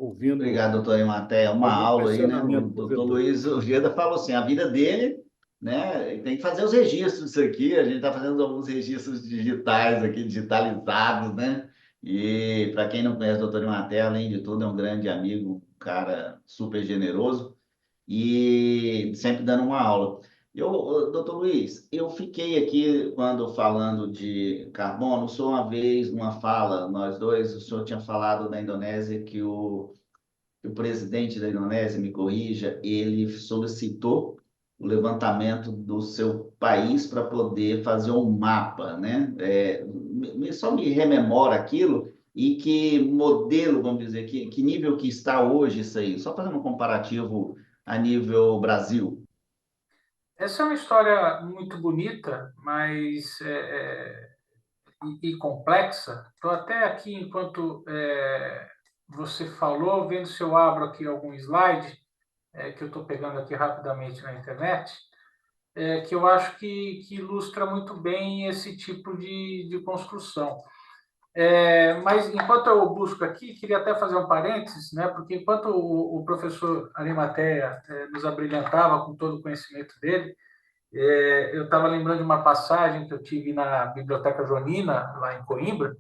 ouvindo Obrigado, doutor Ematé. Uma algum aula aí, né? O questionamento do doutor Vitor. Luiz Ojeda falou assim, a vida dele, né? Ele tem que fazer os registros disso aqui. A gente está fazendo alguns registros digitais aqui, digitalizados, né? E para quem não conhece o doutor Ematé, além de tudo, é um grande amigo, um cara super generoso e sempre dando uma aula. Doutor Luiz, eu fiquei aqui quando falando de carbono, só uma vez, numa fala, nós dois, o senhor tinha falado da Indonésia que o presidente da Indonésia, me corrija, ele solicitou o levantamento do seu país para poder fazer um mapa, né? Só me rememora aquilo e que modelo, vamos dizer, que nível que está hoje isso aí, só fazendo um comparativo a nível Brasil. Essa é uma história muito bonita, mas e complexa. Estou até aqui, enquanto você falou, vendo se eu abro aqui algum slide, que eu estou pegando aqui rapidamente na internet, que eu acho que ilustra muito bem esse tipo de construção. Mas enquanto eu busco aqui, queria até fazer um parênteses, né? Porque enquanto o professor Arimateia nos abrilhantava com todo o conhecimento dele, eu estava lembrando de uma passagem que eu tive na Biblioteca Joanina, lá em Coimbra,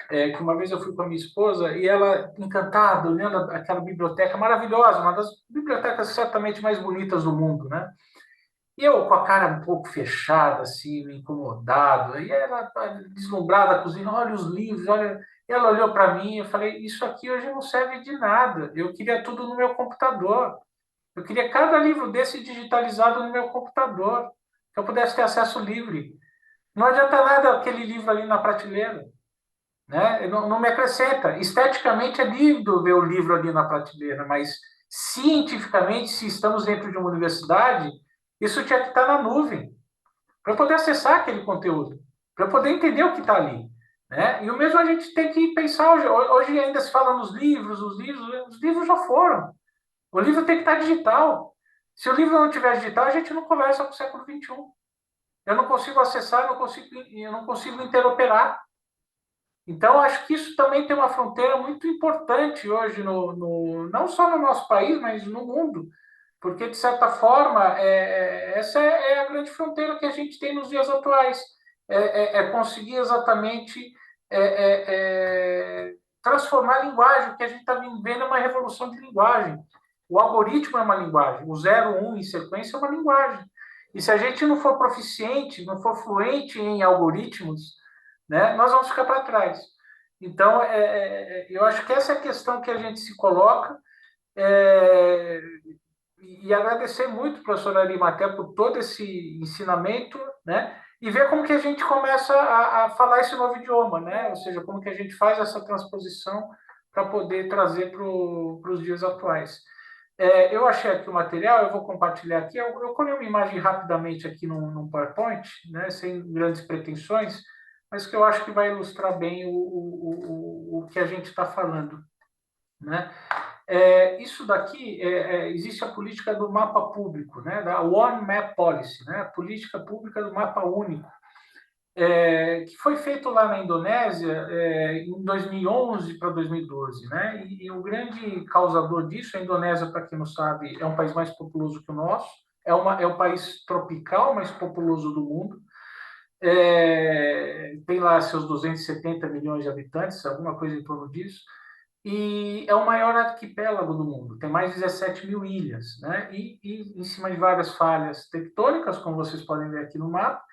que uma vez eu fui com a minha esposa e ela, encantada, olhando aquela biblioteca maravilhosa, uma das bibliotecas certamente mais bonitas do mundo, né? E eu com a cara um pouco fechada, assim, incomodado, e ela deslumbrada, cozinhando, olha os livros, olha. E ela olhou para mim e eu falei, isso aqui hoje não serve de nada, eu queria tudo no meu computador. Eu queria cada livro desse digitalizado no meu computador, que eu pudesse ter acesso livre. Não adianta nada aquele livro ali na prateleira, né? Não me acrescenta. Esteticamente é lindo ver o livro ali na prateleira, mas cientificamente, se estamos dentro de uma universidade, isso tinha que estar na nuvem, para eu poder acessar aquele conteúdo, para eu poder entender o que está ali. Né? E o mesmo a gente tem que pensar hoje. Hoje ainda se fala nos livros, os livros já foram. O livro tem que estar digital. Se o livro não tiver digital, a gente não conversa com o século XXI. Eu não consigo acessar, eu não consigo interoperar. Então, acho que isso também tem uma fronteira muito importante hoje, não só no nosso país, mas no mundo. Porque, de certa forma, essa é a grande fronteira que a gente tem nos dias atuais. Conseguir exatamente é, é, é, transformar a linguagem. O que a gente está vivendo é uma revolução de linguagem. O algoritmo é uma linguagem, o 0, 1 em sequência é uma linguagem. E se a gente não for proficiente, não for fluente em algoritmos, né, nós vamos ficar para trás. Então, eu acho que essa é a questão que a gente se coloca. É, e agradecer muito, professor Arimatea, por todo esse ensinamento, né? E ver como que a gente começa a falar esse novo idioma, né? Ou seja, como que a gente faz essa transposição para poder trazer para os dias atuais. Eu achei aqui o material, eu vou compartilhar aqui. Eu colhei uma imagem rapidamente aqui no PowerPoint, né? Sem grandes pretensões, mas que eu acho que vai ilustrar bem o que a gente está falando, né? Isso daqui, existe a política do mapa público, né, da One Map Policy, né, a política pública do mapa único, que foi feito lá na Indonésia em 2011 para 2012. Né, e o grande causador disso, a Indonésia, para quem não sabe, é um país mais populoso que o nosso, é o país tropical mais populoso do mundo, tem lá seus 270 milhões de habitantes, alguma coisa em torno disso, e é o maior arquipélago do mundo, tem mais de 17 mil ilhas, né? E em cima de várias falhas tectônicas, como vocês podem ver aqui no mapa.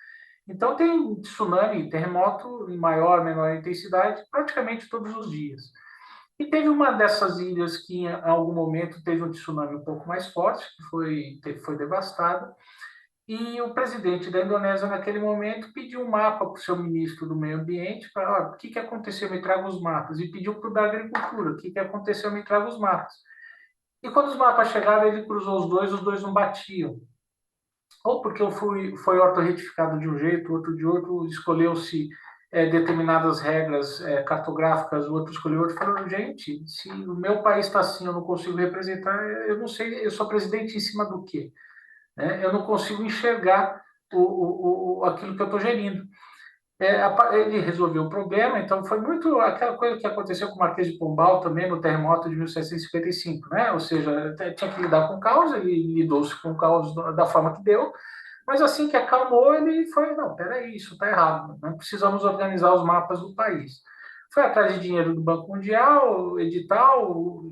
Então tem tsunami, terremoto em maior, menor intensidade, praticamente todos os dias. E teve uma dessas ilhas que em algum momento teve um tsunami um pouco mais forte, que foi devastada, e o presidente da Indonésia, naquele momento, pediu um mapa para o seu ministro do Meio Ambiente, para o que aconteceu, me traga os mapas. E pediu para o da Agricultura, o que aconteceu, me traga os mapas. E quando os mapas chegaram, ele cruzou os dois não batiam. Ou porque foi ortorretificado de um jeito, outro de outro, escolheu-se determinadas regras cartográficas, o outro escolheu outro. Falou, gente, se o meu país está assim, eu não consigo representar, eu não sei, eu sou presidente em cima do quê? Né? Eu não consigo enxergar aquilo que eu estou gerindo. Ele resolveu o problema, então foi muito aquela coisa que aconteceu com o Marquês de Pombal também no terremoto de 1755, né? Ou seja, tinha que lidar com o caos, ele lidou-se com o caos da forma que deu, mas assim que acalmou, ele foi, não, peraí, isso está errado, não precisamos organizar os mapas do país. Foi atrás de dinheiro do Banco Mundial, edital,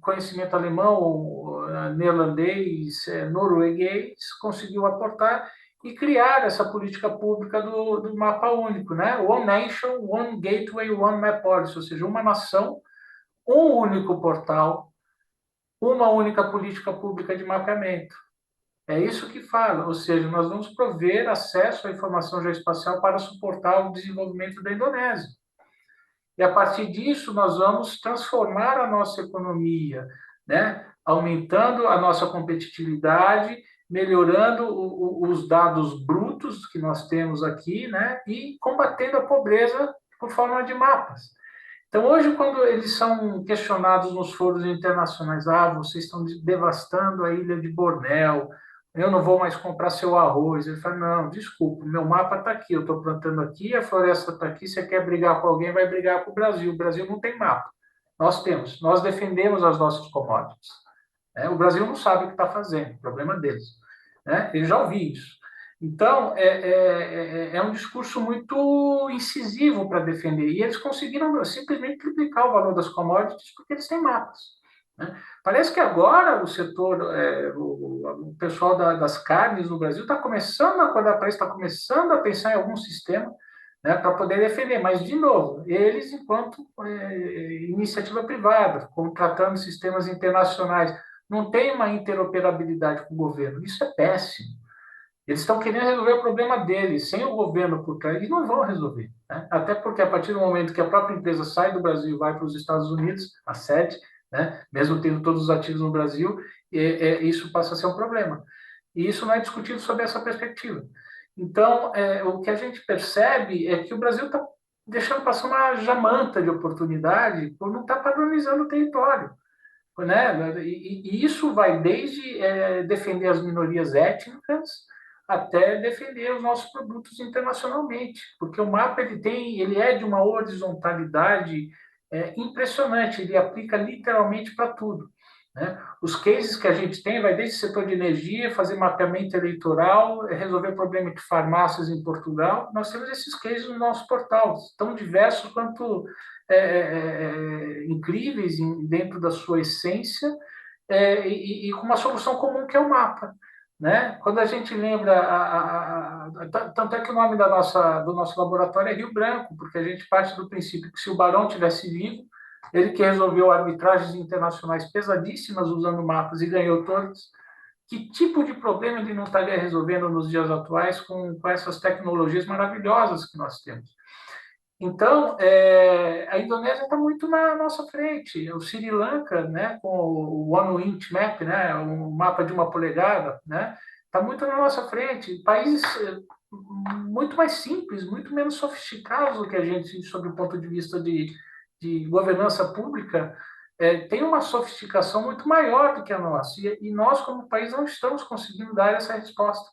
conhecimento alemão, neerlandês, norueguês, conseguiu aportar e criar essa política pública do mapa único, né? One Nation, One Gateway, One Map Policy, ou seja, uma nação, um único portal, uma única política pública de mapeamento. É isso que fala, ou seja, nós vamos prover acesso à informação geoespacial para suportar o desenvolvimento da Indonésia. E a partir disso, nós vamos transformar a nossa economia, né? Aumentando a nossa competitividade, melhorando os dados brutos que nós temos aqui, né? E combatendo a pobreza por forma de mapas. Então, hoje, quando eles são questionados nos foros internacionais, vocês estão devastando a ilha de Bornéu, eu não vou mais comprar seu arroz. Ele fala, não, desculpa, meu mapa está aqui, eu estou plantando aqui, a floresta está aqui, você quer brigar com alguém, vai brigar com o Brasil não tem mapa. Nós temos, nós defendemos as nossas commodities. O Brasil não sabe o que está fazendo, problema deles. Eu já ouvi isso. Então, é um discurso muito incisivo para defender. E eles conseguiram simplesmente triplicar o valor das commodities porque eles têm mapas. Parece que agora o setor, o pessoal das carnes no Brasil está começando a acordar para isso, está começando a pensar em algum sistema, para poder defender. Mas, de novo, eles, enquanto iniciativa privada, contratando sistemas internacionais, não tem uma interoperabilidade com o governo. Isso é péssimo. Eles estão querendo resolver o problema deles, sem o governo por trás, e não vão resolver. Até porque, a partir do momento que a própria empresa sai do Brasil e vai para os Estados Unidos, a sede, mesmo tendo todos os ativos no Brasil, isso passa a ser um problema. E isso não é discutido sob essa perspectiva. Então, o que a gente percebe é que o Brasil está deixando passar uma jamanta de oportunidade por não estar padronizando o território. E isso vai desde defender as minorias étnicas até defender os nossos produtos internacionalmente, porque o mapa ele é de uma horizontalidade impressionante, ele aplica literalmente para tudo. Os cases que a gente tem vai desde o setor de energia, fazer mapeamento eleitoral, resolver problema de farmácias em Portugal. Nós temos esses cases no nosso portal, tão diversos quanto incríveis dentro da sua essência, e com uma solução comum que é o mapa. Quando a gente lembra, tanto é que o nome do nosso laboratório é Rio Branco, porque a gente parte do princípio que se o Barão tivesse vivo, ele que resolveu arbitragens internacionais pesadíssimas usando mapas e ganhou todas, que tipo de problema ele não estaria resolvendo nos dias atuais com essas tecnologias maravilhosas que nós temos? Então, a Indonésia está muito na nossa frente. O Sri Lanka, com o One Inch Map, o mapa de uma polegada, está muito na nossa frente. Países muito mais simples, muito menos sofisticados do que a gente, sob o ponto de vista de governança pública, tem uma sofisticação muito maior do que a nossa. E nós, como país, não estamos conseguindo dar essa resposta.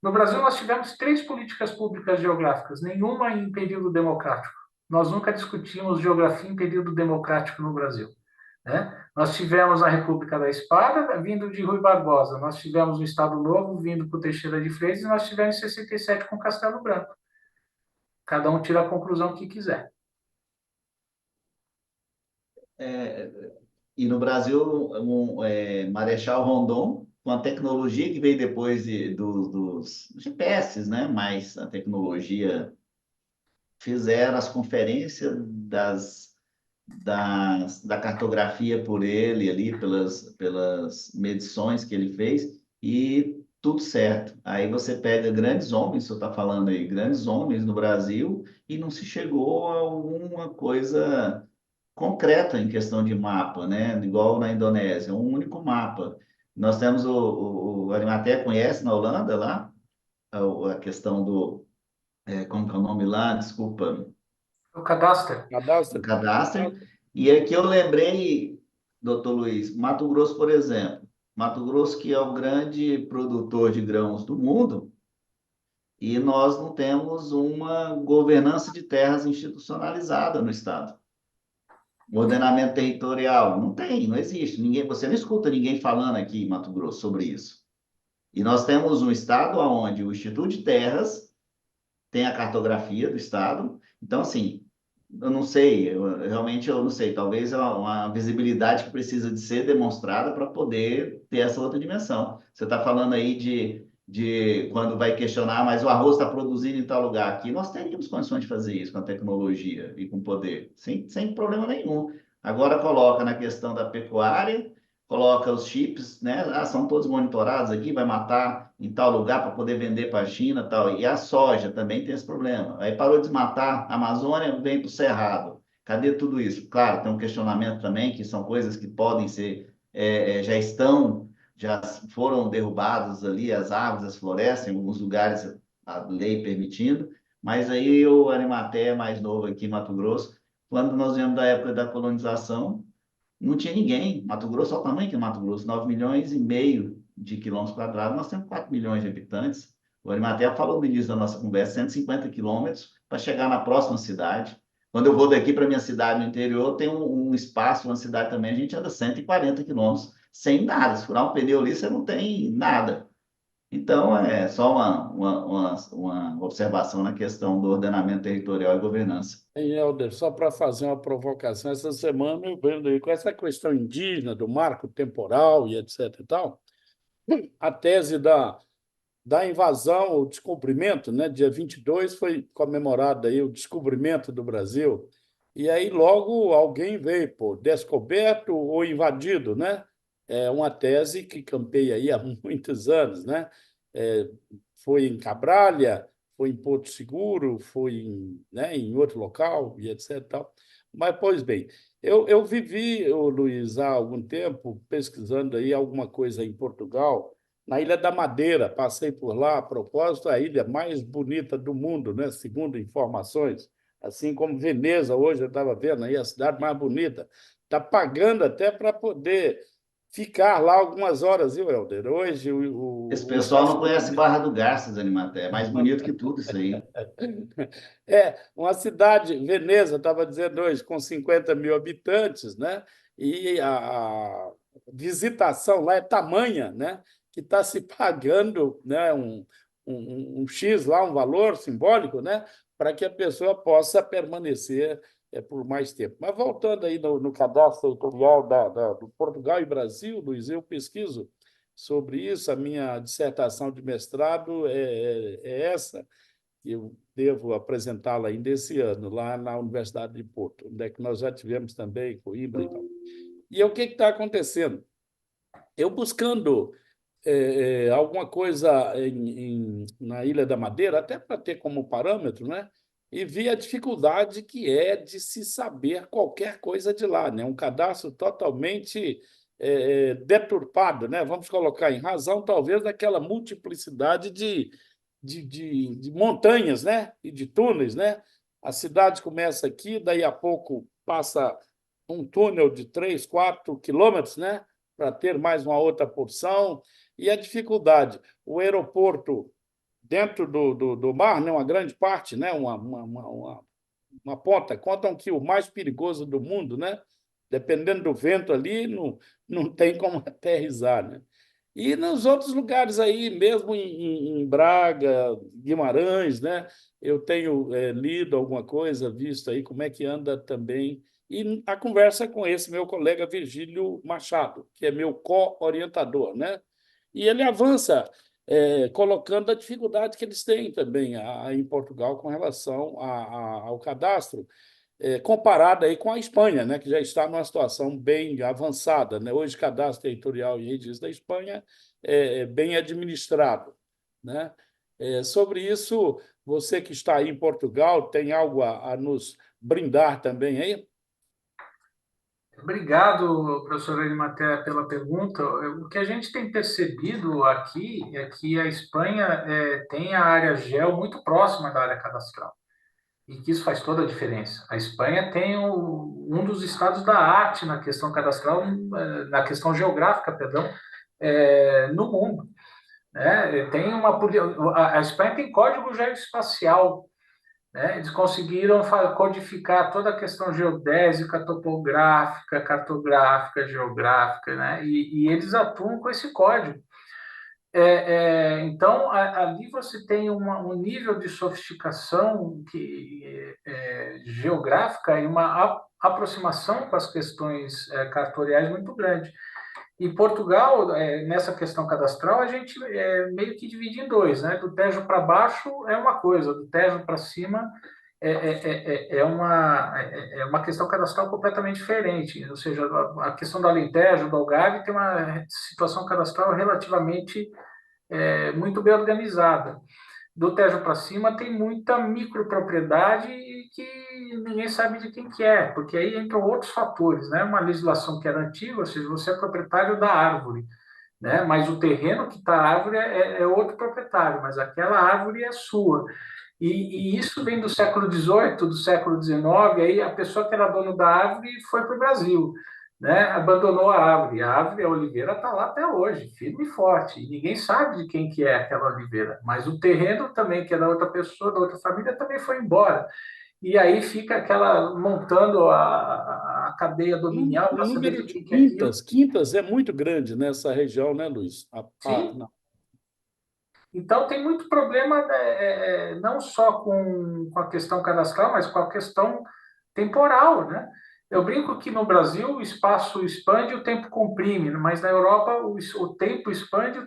No Brasil, nós tivemos 3 políticas públicas geográficas, nenhuma em período democrático. Nós nunca discutimos geografia em período democrático no Brasil. Nós tivemos a República da Espada, vindo de Rui Barbosa. Nós tivemos o Estado Novo, vindo por Teixeira de Freitas. E nós tivemos em 67 com Castelo Branco. Cada um tira a conclusão que quiser. E no Brasil, Marechal Rondon, com a tecnologia que veio depois dos GPS, mas a tecnologia, fizeram as conferências da cartografia por ele ali, pelas medições que ele fez, e tudo certo. Aí você pega grandes homens, você está falando aí, grandes homens no Brasil, e não se chegou a alguma coisa concreta em questão de mapa, Igual na Indonésia, um único mapa. Nós temos o Arimatea conhece na Holanda lá, a questão como que é o nome lá? Desculpa, O cadastro. o cadastro. E aqui eu lembrei, doutor Luiz, Mato Grosso, por exemplo. Mato Grosso, que é o grande produtor de grãos do mundo, e nós não temos uma governança de terras institucionalizada no Estado. O ordenamento territorial não tem, não existe. Ninguém, você não escuta ninguém falando aqui em Mato Grosso sobre isso. E nós temos um Estado onde o Instituto de Terras tem a cartografia do Estado. Então, assim, eu não sei, realmente eu não sei. Talvez é uma visibilidade que precisa de ser demonstrada para poder ter essa outra dimensão. Você está falando aí de quando vai questionar, mas o arroz está produzindo em tal lugar. Aqui nós teríamos condições de fazer isso com a tecnologia e com poder, sem problema nenhum. Agora coloca na questão da pecuária, coloca os chips, né? Ah, são todos monitorados aqui, vai matar em tal lugar para poder vender para a China, tal. E a soja também tem esse problema. Aí parou de desmatar a Amazônia, vem para o Cerrado. Cadê tudo isso? Claro, tem um questionamento também que são coisas que podem ser, já estão, já foram derrubadas ali as árvores, as florestas, em alguns lugares a lei permitindo. Mas aí o Arimatea, mais novo aqui em Mato Grosso, quando nós viemos da época da colonização, não tinha ninguém. Mato Grosso, olha o tamanho que é Mato Grosso, 9,5 milhões de quilômetros quadrados, nós temos 4 milhões de habitantes. O Arimatea falou no início da nossa conversa, 150 quilômetros para chegar na próxima cidade. Quando eu vou daqui para minha cidade no interior, tem um espaço, uma cidade também, a gente anda 140 quilômetros, sem nada. Se furar um pneu ali, você não tem nada. Então, é só uma observação na questão do ordenamento territorial e governança. Hein, Helder, só para fazer uma provocação, essa semana eu vendo aí com essa questão indígena, do marco temporal e etc. e tal, a tese da invasão, o descobrimento, né? Dia 22 foi comemorado aí o descobrimento do Brasil, e aí logo alguém veio, pô, descoberto ou invadido, né? É uma tese que campeia aí há muitos anos, né? É, foi em Cabralha, foi em Porto Seguro, foi em, né, em outro local e etc. e tal. Mas, pois bem, eu vivi, ô, Luiz, há algum tempo pesquisando aí alguma coisa em Portugal, na Ilha da Madeira. Passei por lá, a propósito, a ilha mais bonita do mundo, né? Segundo informações. Assim como Veneza, hoje eu estava vendo aí a cidade mais bonita. Está pagando até para poder ficar lá algumas horas, viu, Helder? Hoje Esse o pessoal não conhece estacionamento. Barra do Garças, Animaté. É mais bonito que tudo isso aí. É, uma cidade, Veneza, estava dizendo hoje, com 50 mil habitantes, né? E a visitação lá é tamanha, né? Que está se pagando, né? Um X lá, um valor simbólico, né? Para que a pessoa possa permanecer por mais tempo. Mas voltando aí no cadastro territorial do Portugal e Brasil, Luiz, eu pesquiso sobre isso, a minha dissertação de mestrado é essa, eu devo apresentá-la ainda esse ano, lá na Universidade de Porto, onde é que nós já tivemos também, Coimbra e tal. E o que está acontecendo? Eu buscando alguma coisa na Ilha da Madeira, até para ter como parâmetro, né? E vi a dificuldade que é de se saber qualquer coisa de lá, né? Um cadastro totalmente deturpado, né? Vamos colocar em razão, talvez, daquela multiplicidade de montanhas, né? E de túneis, né? A cidade começa aqui, daí a pouco passa um túnel de 3, 4 quilômetros, né? Para ter mais uma outra porção. E a dificuldade, o aeroporto dentro do mar, né? Uma grande parte, né? Uma ponta. Contam que o mais perigoso do mundo, né? Dependendo do vento ali, não tem como aterrissar, né? E nos outros lugares aí, mesmo em Braga, Guimarães, né? Eu tenho lido alguma coisa, visto aí como é que anda também. E a conversa com esse meu colega Virgílio Machado, que é meu co-orientador, né? E ele avança, colocando a dificuldade que eles têm também em Portugal com relação ao cadastro, comparada aí com a Espanha, né, que já está numa situação bem avançada, né? Hoje, cadastro territorial e registro da Espanha é bem administrado, né? Sobre isso, você que está aí em Portugal, tem algo a nos brindar também aí? Obrigado, professor Arimatea, pela pergunta. O que a gente tem percebido aqui é que a Espanha tem a área geo muito próxima da área cadastral, e que isso faz toda a diferença. A Espanha tem um dos estados da arte na questão cadastral, na questão geográfica, perdão, no mundo. né? A Espanha tem código geoespacial, né? Eles conseguiram codificar toda a questão geodésica, topográfica, cartográfica, geográfica, né? E eles atuam com esse código. Então, ali você tem um nível de sofisticação geográfica e uma aproximação com as questões cartoriais muito grande. Em Portugal, nessa questão cadastral, a gente meio que divide em dois, né? Do Tejo para baixo é uma coisa, do Tejo para cima é uma questão cadastral completamente diferente. Ou seja, a questão do Alentejo, do Algarve, tem uma situação cadastral relativamente muito bem organizada. Do Tejo para cima tem muita micropropriedade que ninguém sabe de quem que é, porque aí entram outros fatores, né? Uma legislação que era antiga, ou seja, você é proprietário da árvore, né? Mas o terreno que está a árvore é outro proprietário, mas aquela árvore é sua. E isso vem do século XVIII, do século XIX, aí a pessoa que era dono da árvore foi para o Brasil, né? Abandonou a árvore. A árvore, a oliveira, está lá até hoje, firme e forte. E ninguém sabe de quem que é aquela oliveira. Mas o terreno também, que é da outra pessoa, da outra família, também foi embora. E aí fica aquela montando a cadeia dominial O para saber número de de quem que é aquilo. quintas é muito grande nessa região, né, Luiz? Sim. Então, tem muito problema, né, não só com a questão cadastral, mas com a questão temporal, né? Eu brinco que no Brasil o espaço expande e o tempo comprime, mas na Europa o tempo expande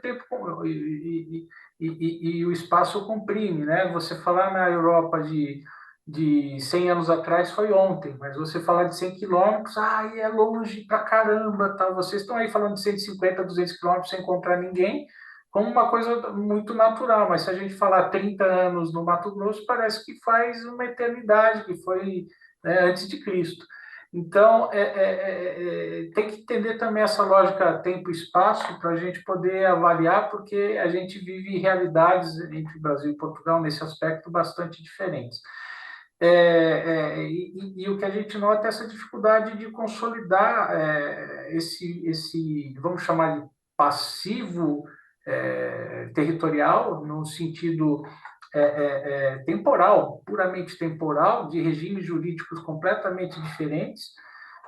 e o espaço comprime, né? Você falar na Europa de 100 anos atrás foi ontem, mas você falar de 100 quilômetros, é longe pra caramba, tá? Vocês estão aí falando de 150, 200 quilômetros sem encontrar ninguém, como uma coisa muito natural, mas se a gente falar 30 anos no Mato Grosso, parece que faz uma eternidade, que foi, né, antes de Cristo. Então, tem que entender também essa lógica tempo e espaço para a gente poder avaliar, porque a gente vive realidades entre Brasil e Portugal nesse aspecto bastante diferentes. E o que a gente nota é essa dificuldade de consolidar vamos chamar de passivo territorial, no sentido temporal, puramente temporal, de regimes jurídicos completamente diferentes,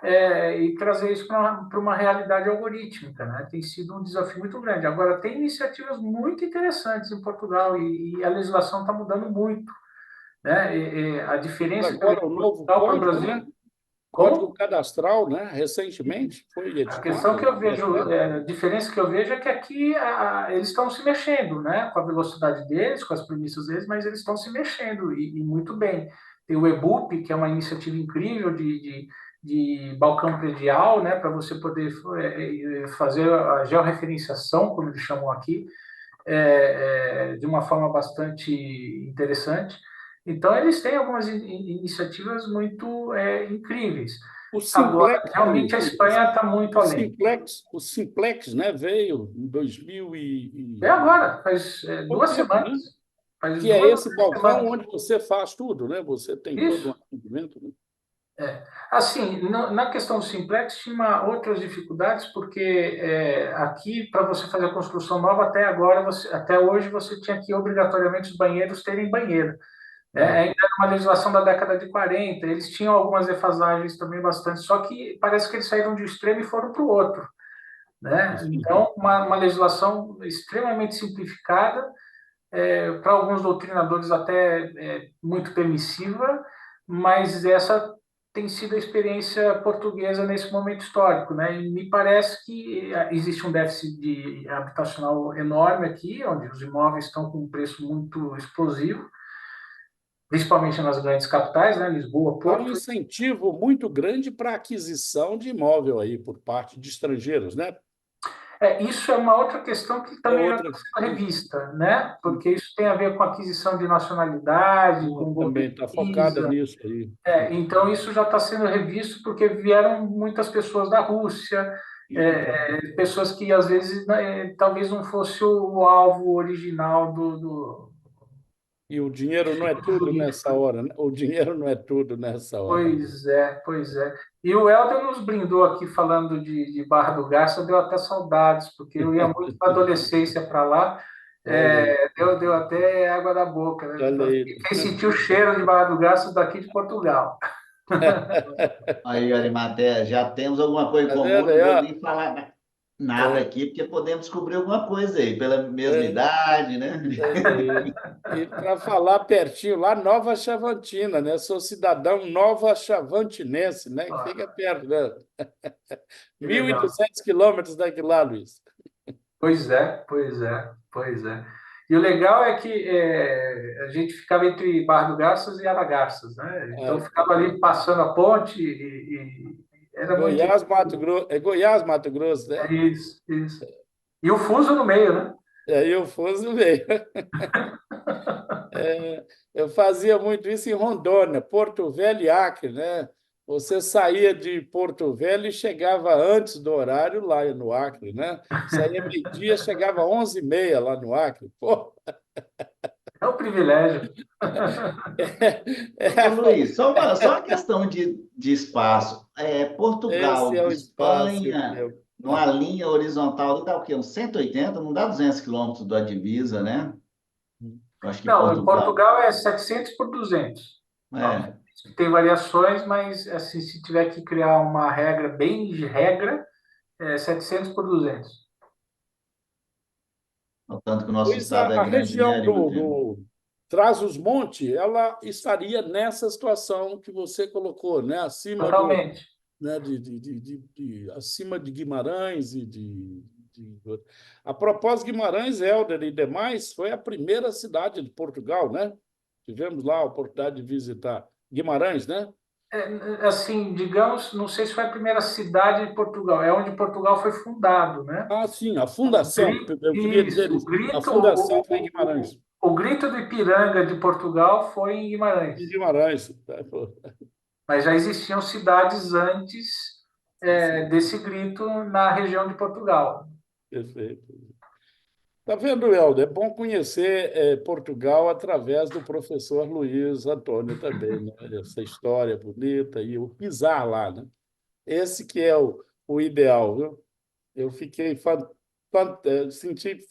e trazer isso para uma realidade algorítmica, né? Tem sido um desafio muito grande. Agora, tem iniciativas muito interessantes em Portugal e a legislação está mudando muito, né? A diferença que eu vejo Agora, o de novo Portugal para o código, né? Brasil, Código como? cadastral, né? Recentemente foi A questão que editado, eu vejo, aprovado. a diferença que eu vejo é que aqui eles estão se mexendo, né? Com a velocidade deles, com as premissas deles, mas eles estão se mexendo e muito bem. Tem o EBUP, que é uma iniciativa incrível de balcão predial, né? Para você poder fazer a georreferenciação, como eles chamam aqui, de uma forma bastante interessante. Então, eles têm algumas iniciativas muito incríveis. O Agora, Simplex, realmente a Espanha está muito além. O Simplex, né, veio em 2000 É agora, faz pouco duas tempo, né? semanas. Faz Que é duas ou esse três balcão semanas. onde você faz tudo, né? Você tem todo um Isso. atendimento, né? Assim, na questão do Simplex, tinha outras dificuldades, porque aqui, para você fazer a construção nova, até agora, até hoje, você tinha que obrigatoriamente os banheiros terem banheiro. Ah, Ainda era uma legislação da década de 40, eles tinham algumas defasagens também bastante, só que parece que eles saíram de um extremo e foram para o outro, né? Então, uma legislação extremamente simplificada, para alguns doutrinadores até muito permissiva, mas essa tem sido a experiência portuguesa nesse momento histórico, né? E me parece que existe um déficit habitacional enorme aqui, onde os imóveis estão com um preço muito explosivo, principalmente nas grandes capitais, né? Lisboa, há um Porto. incentivo muito grande para a aquisição de imóvel aí por parte de estrangeiros, né? Isso é uma outra questão que É também já outra está sendo revista, né? Porque isso tem a ver com aquisição de nacionalidade, com também golpe está de focada visa. nisso aí. Então, isso já está sendo revisto porque vieram muitas pessoas da Rússia, pessoas que às vezes talvez não fosse o alvo original E o dinheiro não é do tudo jurídico. nessa hora, né? O dinheiro não é tudo nessa hora. Pois é, pois é. E o Helder nos brindou aqui falando de Barra do Garça, deu até saudades, porque eu ia muito na adolescência para lá. Olha aí, Deu até água na boca, né? olha aí. Quem sentiu o cheiro de Barra do Garças daqui de Portugal. Aí, Arimatea, já temos alguma coisa em Tá comum, vendo não aí, vou ó? nem falar nada É, aqui, porque podemos descobrir alguma coisa aí, pela mesma é, idade, né? olha aí. E para falar pertinho, lá Nova Chavantina, né? Sou cidadão nova chavantinense, né? Que fica Ah, perto, né? que mil e legal. duzentos quilômetros daqui lá, Luiz. Pois é, pois é, pois é. E o legal é que a gente ficava entre Barra do Garças e Aragarças, né? Então É, ficava ali passando a ponte e era muito Goiás, Mato Grosso, é Goiás, Mato Grosso, né? isso, isso. E o fuso no meio, né? E aí eu fosse veio. É, eu fazia muito isso em Rondônia, Porto Velho e Acre, né? Você saía de Porto Velho e chegava antes do horário lá no Acre, né? Saía meio-dia, chegava 11h30 lá no Acre. Pô, É um privilégio. Ô, é, Luiz, só uma questão de espaço. esse Portugal, é o espaço e o Espanha, tempo. numa linha horizontal, ali dá o quê? Uns 180, não dá 200 quilômetros da divisa, né? Eu acho que Não, em Portugal. Portugal é 700 por 200. É, Tem variações, mas assim, se tiver que criar uma regra bem de regra, é 700 por 200. o tanto que o nosso Pois estado é a grande, né, região Arimatea? do Trás-os-Montes, ela estaria nessa situação que você colocou, né? Acima do, Totalmente. né, acima de Guimarães a propósito, Guimarães, Helder e demais foi a primeira cidade de Portugal, né? Tivemos lá a oportunidade de visitar Guimarães, né? Assim, digamos, não sei se foi a primeira cidade de Portugal, é onde Portugal foi fundado, né? Ah, sim, a O fundação, grito, eu queria dizer isso, isso. A fundação foi em Guimarães. o grito do Ipiranga de Portugal foi em Em Guimarães, Guimarães. Tá, pô, mas já existiam cidades antes sim, desse grito na região de Portugal. perfeito. Tá vendo, Helder? É bom conhecer Portugal através do professor Luiz Antônio também, né? Essa história bonita e o pisar lá, né? Esse que é o ideal, viu? Eu fiquei senti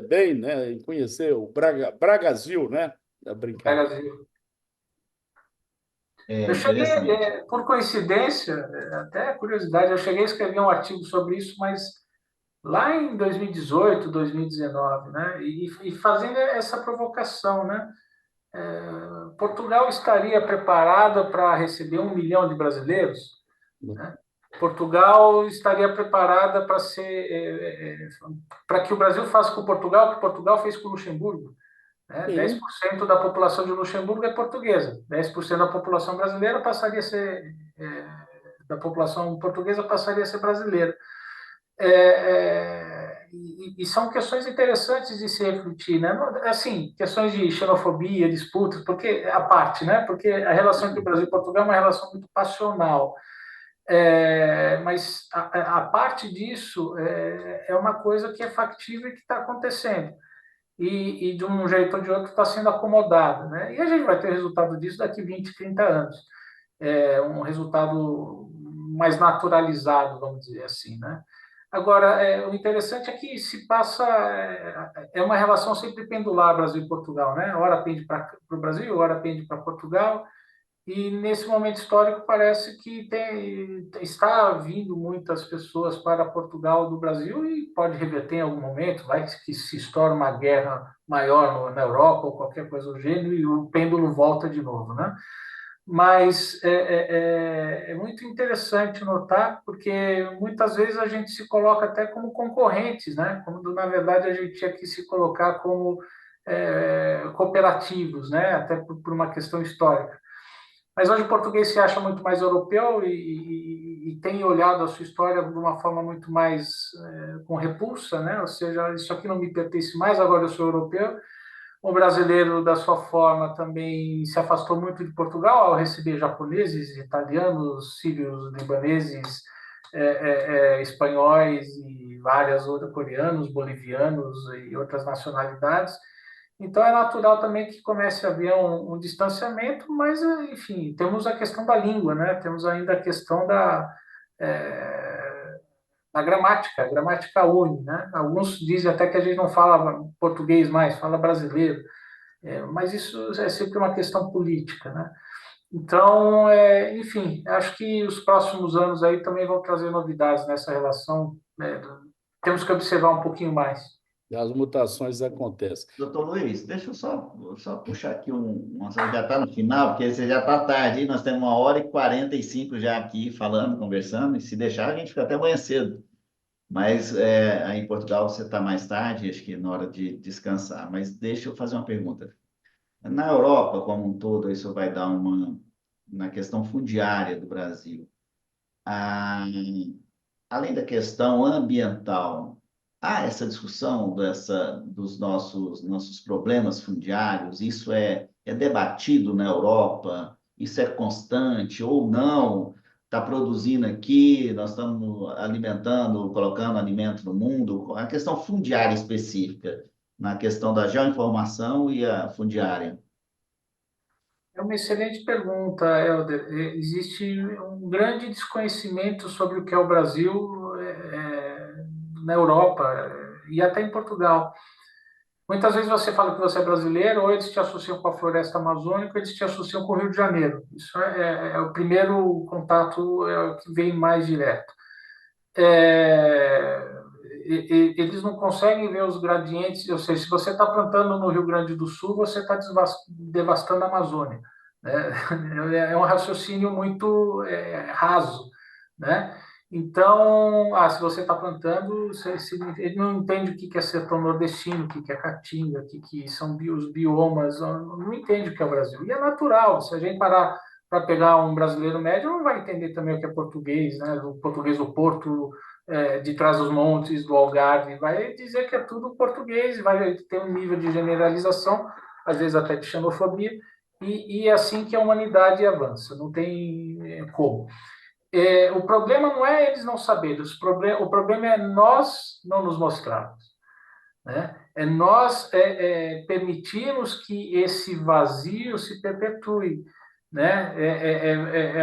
bem, né, em conhecer o Bragazil, né? Da brincadeira. Brasil. É Eu cheguei, interessante. por coincidência, até curiosidade, eu cheguei a escrever um artigo sobre isso, mas lá em 2018, 2019, né? E fazendo essa provocação, né? Portugal estaria preparada para receber 1 milhão de brasileiros? Né? Portugal estaria preparada para ser para que o Brasil faça com Portugal o que Portugal fez com o Luxemburgo, né? dez Sim, por cento da população de Luxemburgo é portuguesa, 10% da população brasileira passaria a ser da população portuguesa passaria a ser brasileira. E são questões interessantes de se refletir, né? Assim, questões de xenofobia, disputas, porque a parte, né? Porque a relação entre o Brasil e Portugal é uma relação muito passional. Mas a parte disso é uma coisa que é factível e que está acontecendo. E de um jeito ou de outro está sendo acomodada, né? E a gente vai ter resultado disso daqui 20, 30 anos. Um resultado mais naturalizado, vamos dizer assim, né? Agora, o interessante é que se passa uma relação sempre pendular Brasil e Portugal, né? Ora pende para o Brasil, ora pende para Portugal, e nesse momento histórico parece que está vindo muitas pessoas para Portugal do Brasil e pode reverter em algum momento, vai que se estoura uma guerra maior na Europa ou qualquer coisa do gênero e o pêndulo volta de novo, né? Mas é muito interessante notar, porque muitas vezes a gente se coloca até como concorrentes, né? Quando, na verdade, a gente tinha que se colocar como cooperativos, né? Até por uma questão histórica. Mas hoje o português se acha muito mais europeu e tem olhado a sua história de uma forma muito mais com repulsa, né? Ou seja, isso aqui não me pertence mais, agora eu sou europeu. O brasileiro, da sua forma, também se afastou muito de Portugal ao receber japoneses, italianos, sírios, libaneses, espanhóis e várias outras, coreanos, bolivianos e outras nacionalidades. Então é natural também que comece a haver um distanciamento, mas, enfim, temos a questão da língua, né? Temos ainda a questão da a gramática une, né? Alguns dizem até que a gente não fala português mais, fala brasileiro, mas isso é sempre uma questão política, né? Então, enfim, acho que os próximos anos aí também vão trazer novidades nessa relação, né? Temos que observar um pouquinho mais. As mutações acontecem. Doutor Luiz, deixa eu só puxar aqui já está no final, porque você já está tarde, nós temos 1h45 já aqui falando, conversando, e se deixar a gente fica até amanhã cedo. Mas aí em Portugal você está mais tarde, acho que na hora de descansar. Mas deixa eu fazer uma pergunta. Na Europa, como um todo, isso vai dar na questão fundiária do Brasil. Ah, além da questão ambiental, há essa discussão dos nossos problemas fundiários, isso é debatido na Europa, isso é constante ou não? Está produzindo aqui, nós estamos alimentando, colocando alimento no mundo, a questão fundiária específica, na questão da geoinformação e a fundiária. É uma excelente pergunta, Helder. Existe um grande desconhecimento sobre o que é o Brasil na Europa e até em Portugal. Muitas vezes você fala que você é brasileiro, ou eles te associam com a floresta amazônica, ou eles te associam com o Rio de Janeiro. Isso é o primeiro contato, é o que vem mais direto. Eles não conseguem ver os gradientes, ou seja, se você está plantando no Rio Grande do Sul, você está devastando a Amazônia, né? É um raciocínio muito raso, né? Então, se você está plantando, ele não entende o que é sertão nordestino, o que é caatinga, o que são os biomas, não entende o que é o Brasil. E é natural, se a gente parar para pegar um brasileiro médio, não vai entender também o que é português, né? O português do Porto, de Trás-os-Montes, do Algarve, vai dizer que é tudo português, vai ter um nível de generalização, às vezes até de xenofobia, e é assim que a humanidade avança, não tem como. O problema não é eles não saberem, o problema é nós não nos mostrarmos, né? É nós permitirmos que esse vazio se perpetue, né?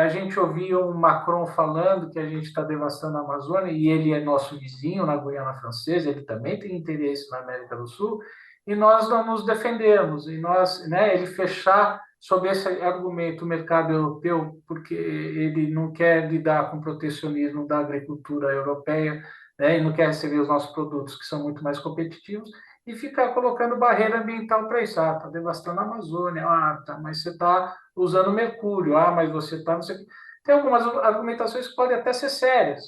A gente ouvia o Macron falando que a gente está devastando a Amazônia, e ele é nosso vizinho na Guiana Francesa, ele também tem interesse na América do Sul, e nós não nos defendemos, e nós, né, ele fechar sob esse argumento o mercado europeu, porque ele não quer lidar com o protecionismo da agricultura europeia, né, e não quer receber os nossos produtos, que são muito mais competitivos, e ficar colocando barreira ambiental para isso. Está devastando a Amazônia, mas você está usando mercúrio, mas você está... Tem algumas argumentações que podem até ser sérias,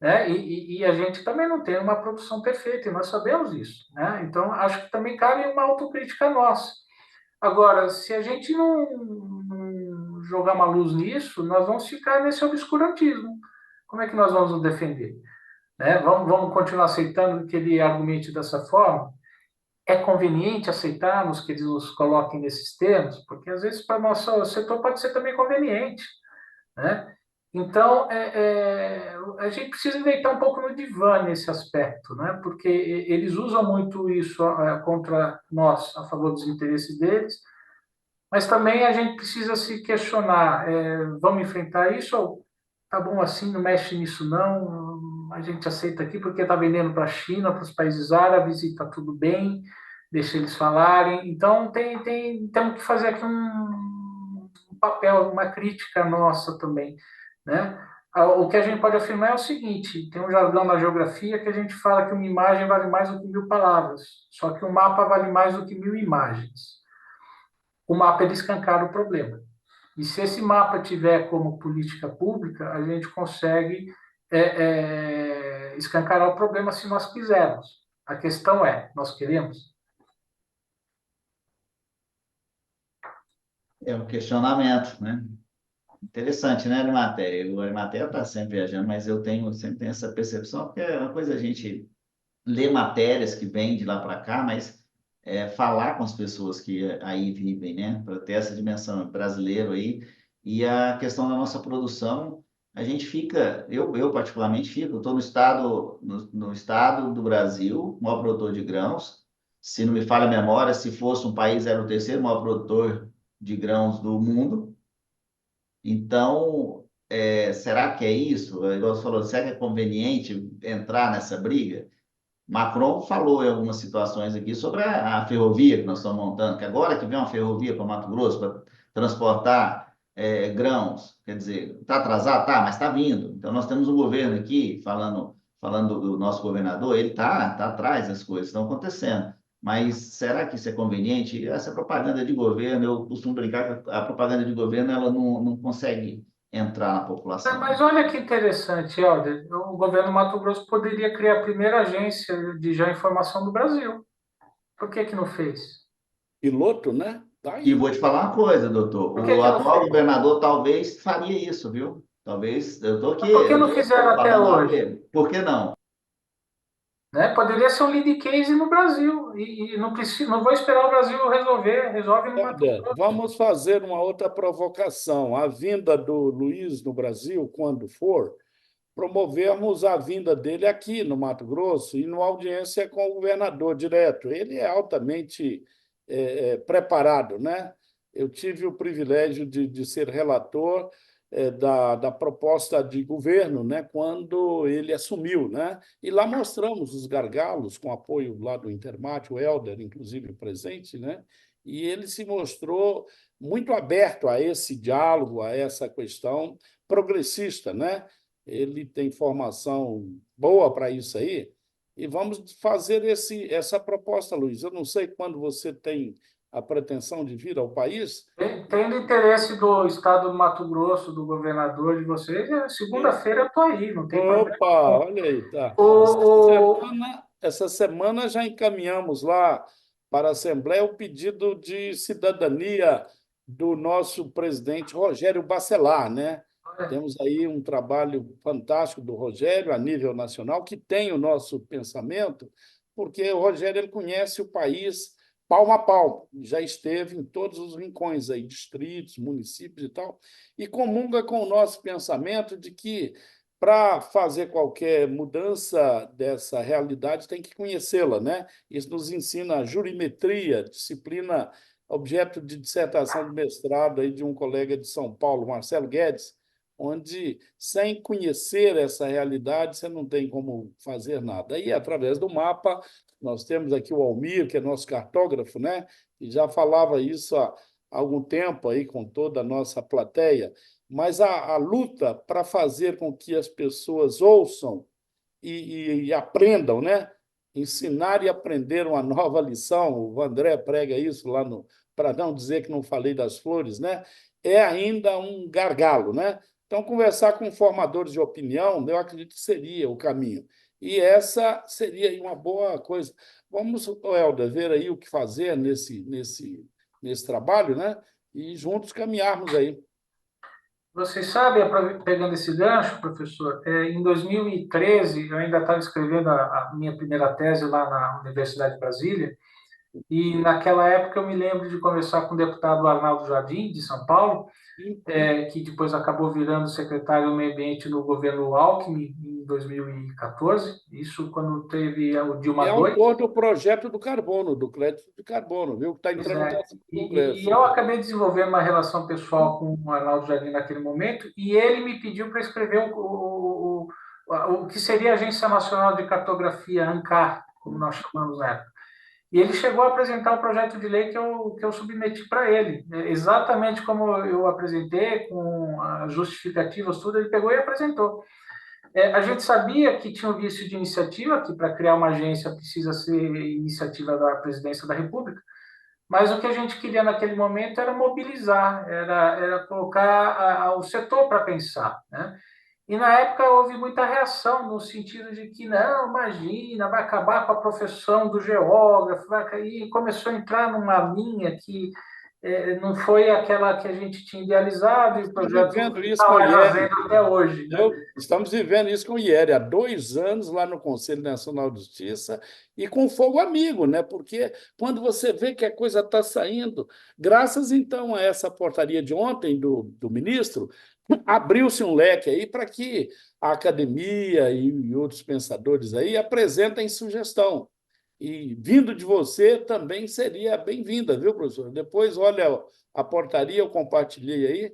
né? E a gente também não tem uma produção perfeita, e nós sabemos isso, né? Então, acho que também cabe uma autocrítica nossa. Agora, se a gente não jogar uma luz nisso, nós vamos ficar nesse obscurantismo. Como é que nós vamos nos defender? Né? Vamos continuar aceitando que ele argumente dessa forma? É conveniente aceitarmos que eles nos coloquem nesses termos? Porque, às vezes, para o nosso setor pode ser também conveniente, né? Então, a gente precisa deitar um pouco no divã nesse aspecto, né? Porque eles usam muito isso contra nós, a favor dos interesses deles, mas também a gente precisa se questionar, vamos enfrentar isso ou tá bom assim, não mexe nisso não, a gente aceita aqui porque está vendendo para a China, para os países árabes e está tudo bem, deixa eles falarem. Então, temos que fazer aqui um papel, uma crítica nossa também, né? O que a gente pode afirmar é o seguinte: tem um jargão na geografia que a gente fala que uma imagem vale mais do que 1.000 palavras, só que um mapa vale mais do que 1.000 imagens. O mapa ele escancara o problema. E se esse mapa tiver como política pública, a gente consegue escancarar o problema se nós quisermos. A questão é, nós queremos? É um questionamento, né? Interessante, né, Arimateia? O Arimateia está sempre viajando, mas sempre tenho essa percepção, porque é uma coisa a gente lê matérias que vêm de lá para cá, mas falar com as pessoas que aí vivem, né, para ter essa dimensão brasileira aí, e a questão da nossa produção, a gente fica, eu particularmente fico, estou no estado do Brasil, maior produtor de grãos, se não me falha a memória, se fosse um país, era o terceiro maior produtor de grãos do mundo. Então, será que é isso? Igual você falou, será que é conveniente entrar nessa briga? Macron falou em algumas situações aqui sobre a ferrovia que nós estamos montando, que agora que vem uma ferrovia para Mato Grosso para transportar grãos, quer dizer, está atrasado? Tá, mas está vindo. Então, nós temos um governo aqui, falando do nosso governador, ele tá atrás das coisas, estão acontecendo. Mas será que isso é conveniente? Essa propaganda de governo, eu costumo brincar que a propaganda de governo ela não consegue entrar na população, Mas né? olha que interessante, Helder. O governo do Mato Grosso poderia criar a primeira agência de geoinformação do Brasil. Por que que não fez? Piloto, né? Tá E aí. vou te falar uma coisa, doutor. Por que O que não atual fez? governador talvez faria isso, viu? Talvez, eu estou aqui, Mas por que eu não fizeram estou até falando lá hoje? dele. Por que não? Né? Poderia ser um lead case no Brasil. E não precisa, não vou esperar o Brasil resolver. Resolve no Mato Olha, Grosso. vamos fazer uma outra provocação. A vinda do Luiz no Brasil, quando for, promovemos a vinda dele aqui no Mato Grosso e numa audiência com o governador direto. Ele é altamente preparado, né? Eu tive o privilégio de ser relator da proposta de governo, né, quando ele assumiu, né? E lá mostramos os gargalos, com apoio lá do Intermate, o Helder, inclusive, presente, né? E ele se mostrou muito aberto a esse diálogo, a essa questão progressista, né? Ele tem formação boa para isso aí, e vamos fazer essa proposta, Luiz. Eu não sei quando você tem a pretensão de vir ao país. Tendo interesse do estado do Mato Grosso, do governador de vocês, segunda-feira eu estou aí, não tem problema. Opa, olha aí, tá. O, o, Essa semana já encaminhamos lá para a Assembleia o pedido de cidadania do nosso presidente Rogério Bacelar, né? Temos aí um trabalho fantástico do Rogério a nível nacional, que tem o nosso pensamento, porque o Rogério ele conhece o país palmo a palmo, já esteve em todos os rincões aí, distritos, municípios e tal, e comunga com o nosso pensamento de que para fazer qualquer mudança dessa realidade tem que conhecê-la, né? Isso nos ensina a jurimetria, disciplina objeto de dissertação de mestrado aí de um colega de São Paulo, Marcelo Guedes, onde, sem conhecer essa realidade, você não tem como fazer nada. Aí, através do mapa, nós temos aqui o Almir, que é nosso cartógrafo, né? E já falava isso há algum tempo aí com toda a nossa plateia, mas a luta para fazer com que as pessoas ouçam e aprendam, né? Ensinar e aprender uma nova lição. O André prega isso lá no, para não dizer que não falei das flores, né? É ainda um gargalo, né? Então, conversar com formadores de opinião, eu acredito que seria o caminho. E essa seria uma boa coisa. Vamos, Helder, ver aí o que fazer nesse trabalho, né? E juntos caminharmos aí. Vocês sabem, pegando esse gancho, professor, em 2013, eu ainda estava escrevendo a minha primeira tese lá na Universidade de Brasília, e naquela época eu me lembro de conversar com o deputado Arnaldo Jardim, de São Paulo, Uhum. que depois acabou virando secretário do Meio Ambiente no governo Alckmin, em 2014, isso quando teve o E Dilma é 2. autor do projeto do carbono, do crédito de carbono, viu? Que está em Pois é. tramitação no E Congresso. eu acabei desenvolvendo uma relação pessoal com o Arnaldo Jardim naquele momento, e ele me pediu para escrever o que seria a Agência Nacional de Cartografia, ANCAR, como nós chamamos na época. E ele chegou a apresentar o projeto de lei que eu submeti para ele. Exatamente como eu apresentei, com as justificativas, tudo, ele pegou e apresentou. A gente sabia que tinha um vício de iniciativa, que para criar uma agência precisa ser iniciativa da Presidência da República, mas o que a gente queria naquele momento era mobilizar, era colocar o setor para pensar, né? E na época houve muita reação, no sentido de que, não, imagina, vai acabar com a profissão do geógrafo, vai cair. E começou a entrar numa linha que não foi aquela que a gente tinha idealizado, e o Estamos projeto vivendo isso está com o lá IERE, fazendo até hoje, né? entendeu? Estamos vivendo isso com o IERE há 2 anos lá no Conselho Nacional de Justiça e com fogo amigo, né? Porque quando você vê que a coisa está saindo, graças então a essa portaria de ontem do ministro, abriu-se um leque aí para que a academia e outros pensadores aí apresentem sugestão. E vindo de você também seria bem-vinda, viu, professor? Depois, olha a portaria, eu compartilhei aí.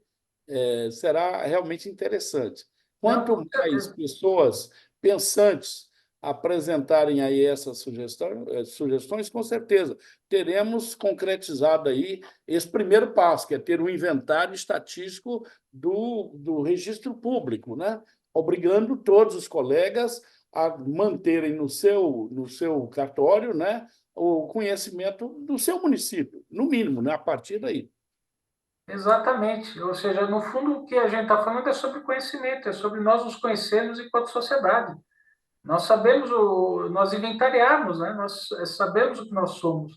será realmente interessante. Não, Quanto com mais certeza. pessoas pensantes apresentarem aí essas sugestões, com certeza teremos concretizado aí esse primeiro passo, que é ter um inventário estatístico do registro público, né? Obrigando todos os colegas a manterem no seu cartório, né, o conhecimento do seu município, no mínimo, né, a partir daí. Exatamente. Ou seja, no fundo, o que a gente está falando é sobre conhecimento, é sobre nós nos conhecermos enquanto sociedade. Nós sabemos, nós inventariarmos, né? Nós sabemos o que nós somos.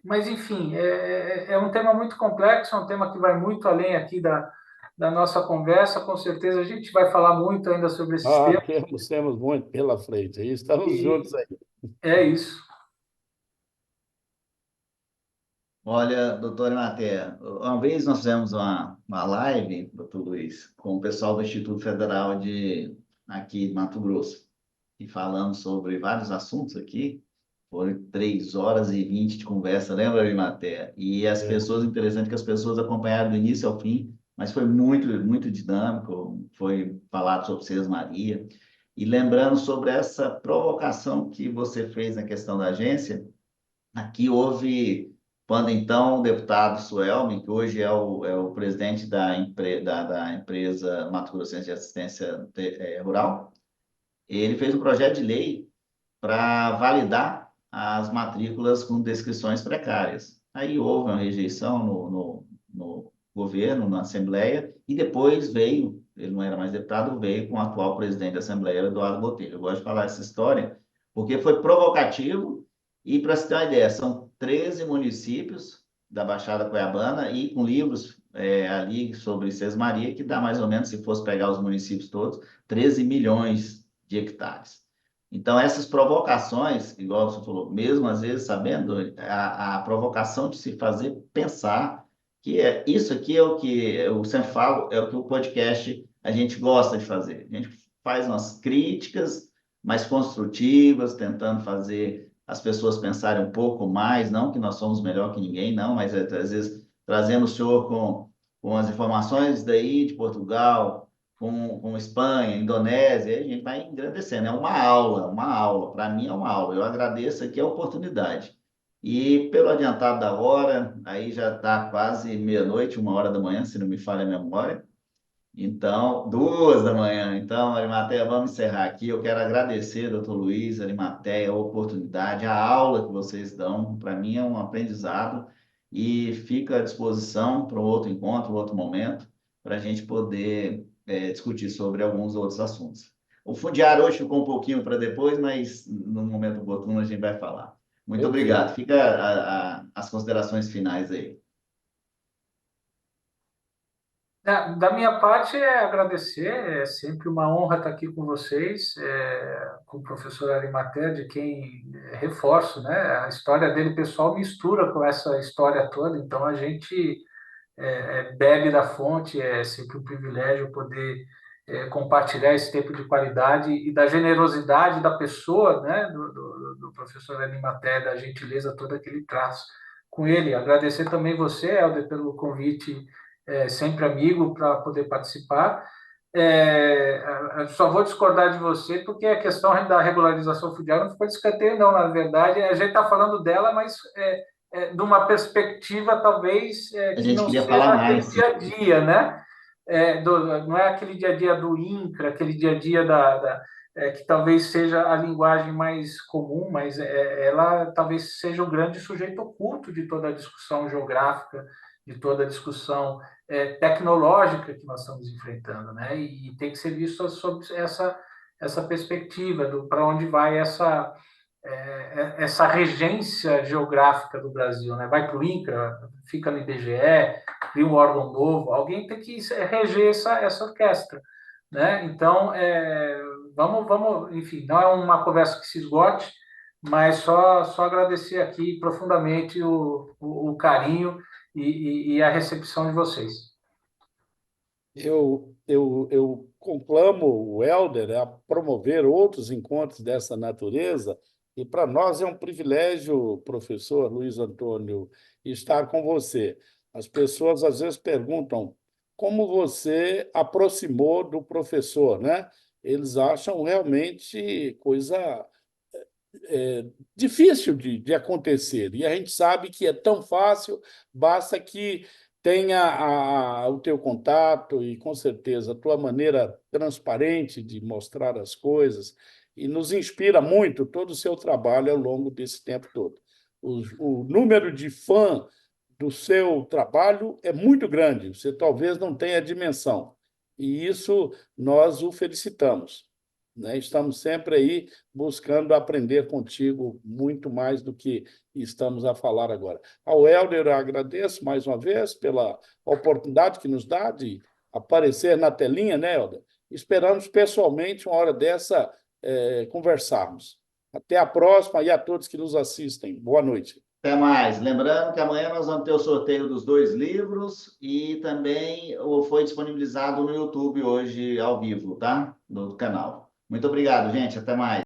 Mas, enfim, é um tema muito complexo, é um tema que vai muito além aqui da nossa conversa. Com certeza a gente vai falar muito ainda sobre esses Ah, temas. temos muito pela frente. E estamos E juntos aí. é isso. Olha, doutora Matéia, uma vez nós fizemos uma live, doutor Luiz, com o pessoal do Instituto Federal aqui de Mato Grosso, e falamos sobre vários assuntos aqui. Foram 3 horas e 20 de conversa, lembra, Matéia? E as É. pessoas, interessante que as pessoas acompanharam do início ao fim, mas foi muito, muito dinâmico, foi falado sobre Cesar Maria. E lembrando sobre essa provocação que você fez na questão da agência, aqui houve, quando então o deputado Suelmi, que hoje é o presidente da empresa Mato Grossense de Assistência Rural, ele fez um projeto de lei para validar as matrículas com descrições precárias. Aí houve uma rejeição no governo, na Assembleia, e depois veio, ele não era mais deputado, veio com o atual presidente da Assembleia, Eduardo Botelho. Eu gosto de falar essa história porque foi provocativo e, para você ter uma ideia, são 13 municípios da Baixada Cuiabana e com livros ali sobre Sesmaria, que dá mais ou menos, se fosse pegar os municípios todos, 13 milhões de hectares. Então, essas provocações, igual você falou, mesmo às vezes sabendo, a provocação de se fazer pensar que isso aqui é o que eu sempre falo, é o que o podcast a gente gosta de fazer. A gente faz umas críticas mais construtivas, tentando fazer as pessoas pensarem um pouco mais, não que nós somos melhor que ninguém, não, mas às vezes trazendo o senhor com as informações daí de Portugal, com Espanha, Indonésia, a gente vai engrandecendo. É uma aula. Para mim é uma aula. Eu agradeço aqui a oportunidade. E pelo adiantado da hora, aí já está quase meia-noite, 1 hora da manhã, se não me falha a memória. Então, 2 da manhã. Então, Arimateia, vamos encerrar aqui. Eu quero agradecer, doutor Luiz, Arimateia, a oportunidade, a aula que vocês dão. Para mim é um aprendizado e fica à disposição para um outro encontro, um outro momento, para a gente poder discutir sobre alguns outros assuntos. O fundiário hoje ficou um pouquinho para depois, mas no momento oportuno a gente vai falar. Muito Perfeito. obrigado. Fica as considerações finais aí. Da minha parte, é agradecer, é sempre uma honra estar aqui com vocês, com o professor Arimatea, de quem reforço, né? A história dele pessoal mistura com essa história toda, então a gente bebe da fonte, é sempre um privilégio poder compartilhar esse tempo de qualidade e da generosidade da pessoa, né? Do professor Arimatea, da gentileza toda que ele traz com ele. Agradecer também você, Helder, pelo convite sempre amigo para poder participar. Só vou discordar de você, porque a questão da regularização fundiária não ficou de escanteio, não. Na verdade, a gente está falando dela, mas de uma perspectiva, talvez, A que gente não queria falar seja aquele mais. dia a dia, né? Não é aquele dia a dia do INCRA, aquele dia a dia que talvez seja a linguagem mais comum, mas ela talvez seja o grande sujeito oculto de toda a discussão geográfica, de toda a discussão tecnológica que nós estamos enfrentando, né? E tem que ser visto sob essa perspectiva do para onde vai essa regência geográfica do Brasil, né? Vai para o INCRA, fica no IBGE, cria um órgão novo, alguém tem que reger essa orquestra, né? Então, vamos, enfim, não é uma conversa que se esgote, mas só agradecer aqui profundamente o carinho e a recepção de vocês. Eu conclamo o Helder a promover outros encontros dessa natureza, e para nós é um privilégio, professor Luiz Antônio, estar com você. As pessoas às vezes perguntam como você aproximou do professor, né? Eles acham realmente coisa difícil de acontecer. E a gente sabe que é tão fácil, basta que tenha o teu contato e, com certeza, a tua maneira transparente de mostrar as coisas. E nos inspira muito todo o seu trabalho ao longo desse tempo todo. O número de fã do seu trabalho é muito grande, você talvez não tenha dimensão. E isso nós o felicitamos, né? Estamos sempre aí buscando aprender contigo muito mais do que estamos a falar agora. Ao Helder, eu agradeço mais uma vez pela oportunidade que nos dá de aparecer na telinha, né, Helder? Esperamos pessoalmente, uma hora dessa, conversarmos. Até a próxima e a todos que nos assistem. Boa noite. Até mais. Lembrando que amanhã nós vamos ter o sorteio dos 2 livros e também foi disponibilizado no YouTube hoje ao vivo, tá? No canal. Muito obrigado, gente. Até mais.